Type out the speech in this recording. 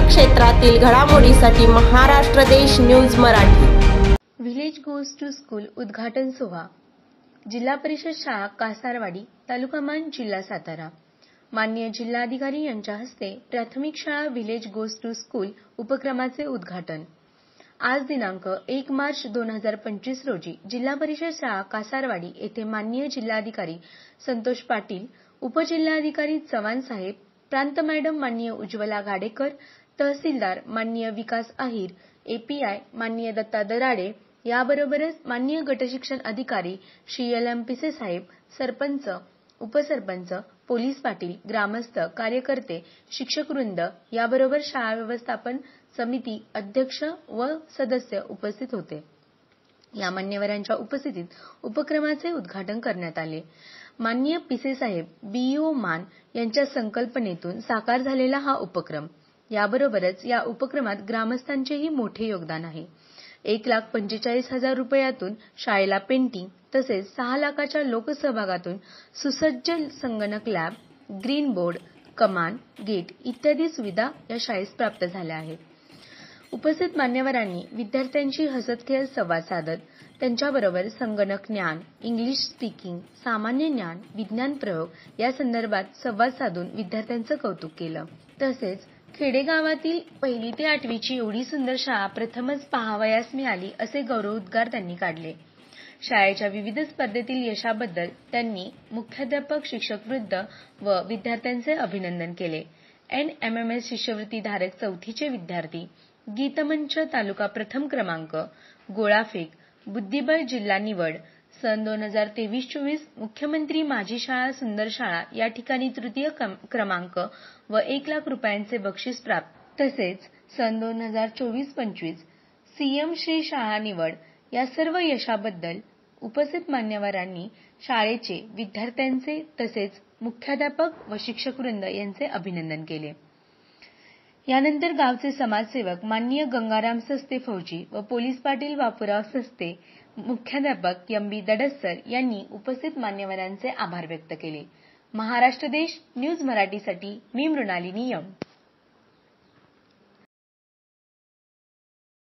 क्षेत्रातील घडामोडीसाठी Maharashtra Desh news Marathi. Village goes to school उद्घाटन सोहळा जिल्हा परिषद शाळा कासारवाडी, तालुका मान, जिल्हा सातारा। माननीय जिल्हाधिकारी यांच्या हस्ते प्राथमिक शाळा विलेज गोज टू स्कूल उपक्रमाचे उद्घाटन। आज दिनांक 1 मार्च 2025 रोजी जिल्हा परिषद शाळा कासारवाडी येथे माननीय जिल्हाधिकारी संतोष पाटील, उपजिल्हाधिकारी चव्हाण साहेब, प्रांत मॅडम माननीय उज्ज्वला गाडेकर, तहसीलदार माननीय विकास आहिर, एपीआय माननीय दत्ता दराडे याबरोबरच माननीय गटशिक्षण अधिकारी श्री LM पिसे साहेब, सरपंच, उपसरपंच, पोलीस पाटील, ग्रामस्थ, कार्यकर्ते, शिक्षकवृंद याबरोबर शाळा व्यवस्थापन समिती अध्यक्ष व सदस्य उपस्थित होते। या मान्यवरांच्या उपस्थितीत उपक्रमाचे उद्घाटन करण्यात आले। माननीय पिसे साहेब BEO मान यांच्या संकल्पनेतून साकार झालेला हा उपक्रम। याबरोबरच या उपक्रमात ग्रामस्थांचेही मोठे योगदान आहे। 1,45,000 रुपयातून शाळेला पेंटिंग तसेच 6 लाखाच्या लोकसहभागातून सुसज्ज संगणक लॅब, ग्रीन बोर्ड, कमान, गेट इत्यादी सुविधा या शाळेस प्राप्त झाल्या आहेत। उपस्थित मान्यवरांनी विद्यार्थ्यांशी हसत खेळत संवाद साधत त्यांच्याबरोबर संगणक ज्ञान, इंग्लिश स्पीकिंग, सामान्य ज्ञान, विज्ञान प्रयोग या संदर्भात संवाद साधून विद्यार्थ्यांचं कौतुक केलं। तसेच खेडेगावातील 1ली ते 8वीची एवढी सुंदर शाळा प्रथमच पाहावयास मिळाली असे गौरवोद्गार त्यांनी काढले। शाळेच्या विविध स्पर्धेतील यशाबद्दल त्यांनी मुख्याध्यापक, शिक्षकवृंद व विद्यार्थ्यांचे अभिनंदन केले। NMMS शिष्यवृत्तीधारक 4थीचे विद्यार्थी, गीतमंच तालुका प्रथम क्रमांक, गोळाफेक, बुद्धिबळ जिल्हा निवड, सन 2023-24 मुख्यमंत्री माझी शाळा सुंदर शाळा या ठिकाणी तृतीय क्रमांक व 1 लाख रुपयांचे बक्षीस प्राप्त। तसेच सन 2024-25 CM श्री शाळा निवड या सर्व यशाबद्दल उपस्थित मान्यवरांनी शाळेचे, विद्यार्थ्यांचे तसेच मुख्याध्यापक व शिक्षकवृंद यांचे अभिनंदन केले। यानंतर गावचे समाजसेवक माननीय गंगाराम सस्ते फौजी व पोलीस पाटील बापूराव सस्ते, मुख्याध्यापक MB दडसर यांनी उपस्थित मान्यवरांचे आभार व्यक्त केले। महाराष्ट्र देश न्यूज मराठीसाठी मी मृणालिनी M।